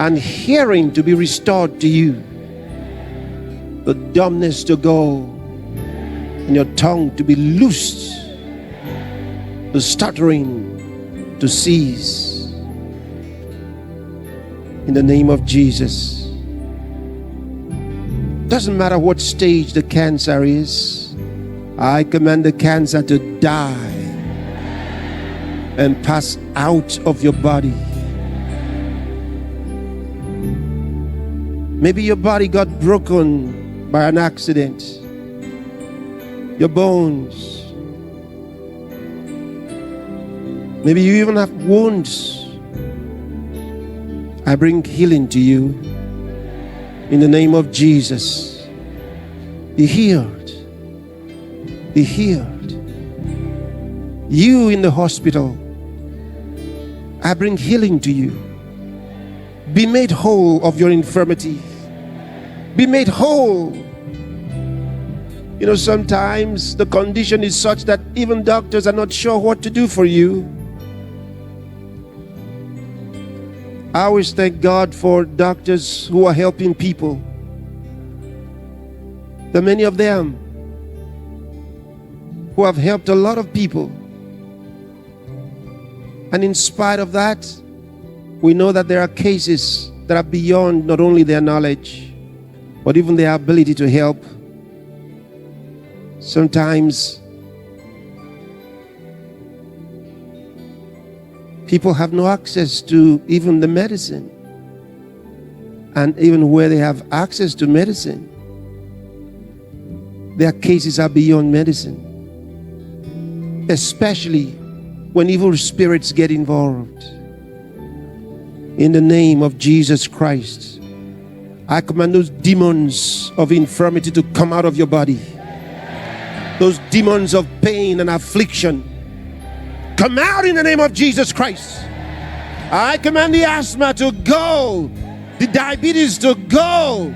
and hearing to be restored to you, the dumbness to go, and your tongue to be loosed, the stuttering to cease. In the name of Jesus. Doesn't matter what stage the cancer is, I command the cancer to die and pass out of your body. Maybe your body got broken by an accident. Your bones. Maybe you even have wounds. I bring healing to you in the name of Jesus. Be healed. Be healed. You in the hospital, I bring healing to you. Be made whole of your infirmity. Be made whole. You know, sometimes the condition is such that even doctors are not sure what to do for you. I always thank God for doctors who are helping people. There are many of them who have helped a lot of people. And in spite of that, we know that there are cases that are beyond not only their knowledge, but even their ability to help. Sometimes people have no access to even the medicine. And even where they have access to medicine, their cases are beyond medicine. Especially when evil spirits get involved. In the name of Jesus Christ, I command those demons of infirmity to come out of your body. Those demons of pain and affliction, come out in the name of Jesus Christ. I command the asthma to go, the diabetes to go,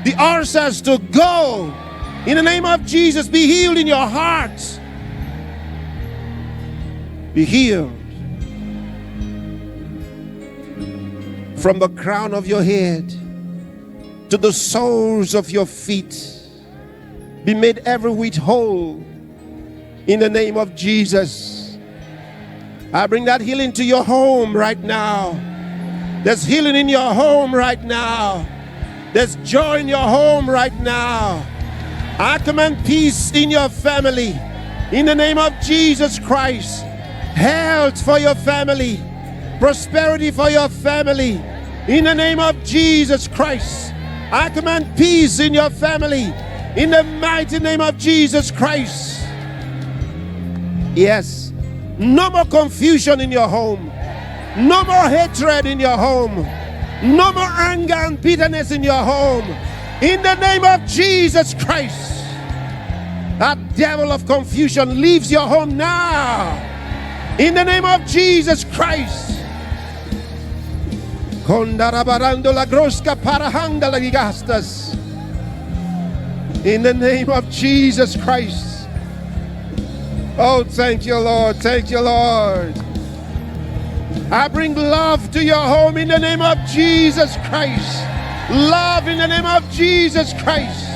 the ulcers to go. In the name of Jesus, be healed in your heart. Be healed. From the crown of your head to the soles of your feet, be made every whit whole in the name of Jesus. I bring that healing to your home right now. There's healing in your home right now. There's joy in your home right now. I command peace in your family in the name of Jesus Christ. Health for your family, prosperity for your family in the name of Jesus Christ. I command peace in your family in the mighty name of Jesus Christ. Yes, no more confusion in your home, no more hatred in your home, no more anger and bitterness in your home in the name of Jesus Christ. That devil of confusion leaves your home now in the name of Jesus Christ. In the name of Jesus Christ. Oh, thank you, Lord. Thank you, Lord. I bring love to your home in the name of Jesus Christ. Love in the name of Jesus Christ.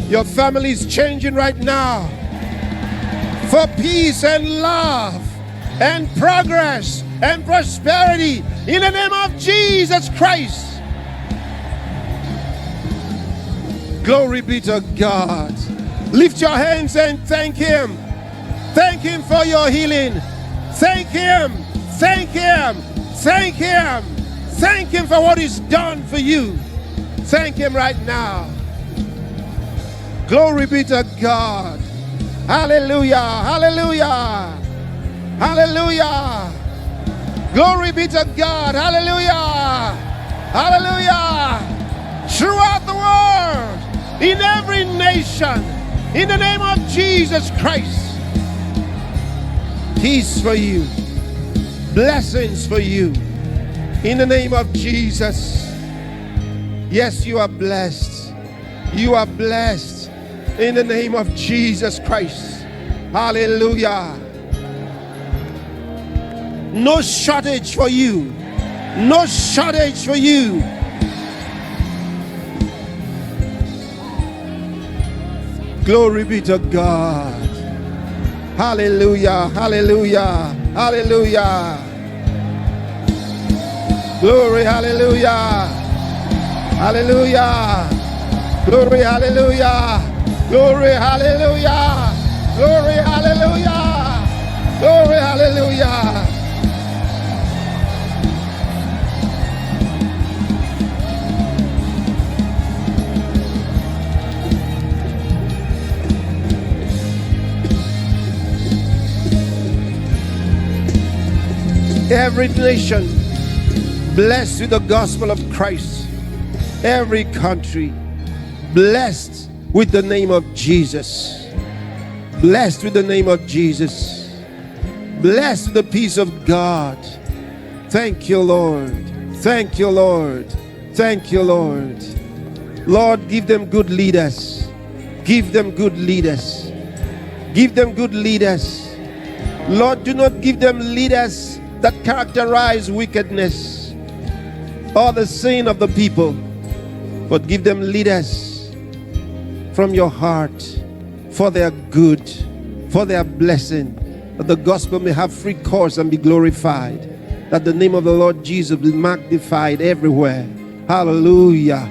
Your family is changing right now for peace and love and progress and prosperity in the name of Jesus Christ. Glory be to God. Lift your hands and thank Him. Thank Him for your healing. Thank Him. Thank Him. Thank Him. Thank Him for what He's done for you. Thank Him right now. Glory be to God. Hallelujah. Hallelujah. Hallelujah. Glory be to God. Hallelujah. Hallelujah. Throughout the world, in every nation, in the name of Jesus Christ. Peace for you. Blessings for you. In the name of Jesus. Yes, you are blessed. You are blessed. In the name of Jesus Christ. Hallelujah. No shortage for you. No shortage for you. Glory be to God. Hallelujah, hallelujah, hallelujah. Glory, hallelujah. Hallelujah. Glory, hallelujah. Glory, hallelujah. Glory, hallelujah. Glory, hallelujah. Every nation blessed with the gospel of Christ. Every country blessed with the name of Jesus. Blessed with the name of Jesus. Blessed with the peace of God. Thank you, Lord. Thank you, Lord. Thank you, Lord. Lord, give them good leaders. Give them good leaders. Give them good leaders. Lord, do not give them leaders that characterize wickedness or the sin of the people, but give them leaders from your heart for their good, for their blessing, that the gospel may have free course and be glorified, that the name of the Lord Jesus be magnified everywhere. Hallelujah,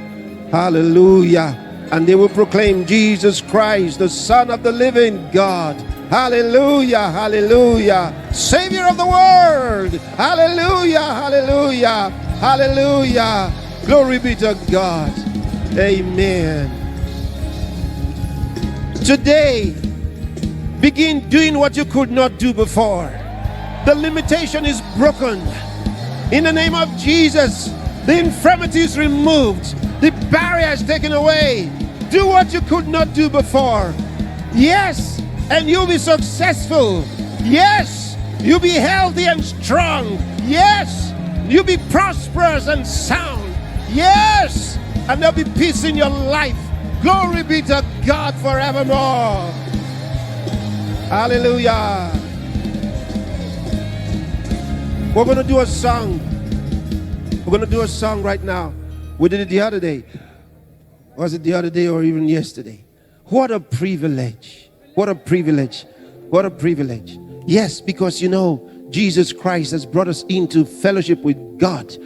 hallelujah. And they will proclaim Jesus Christ, the Son of the living God. Hallelujah, hallelujah. Savior of the world. Hallelujah, hallelujah, hallelujah. Glory be to God. Amen. Today, begin doing what you could not do before. The limitation is broken. In the name of Jesus, the infirmity is removed. The barrier is taken away. Do what you could not do before. Yes, and you'll be successful. Yes, you'll be healthy and strong. Yes, you'll be prosperous and sound. Yes, and there'll be peace in your life. Glory be to God forevermore. Hallelujah. We're going to do a song. We're going to do a song right now. We did it the other day. Was it the other day or even yesterday? What a privilege. What a privilege. What a privilege. Yes, because you know, Jesus Christ has brought us into fellowship with God.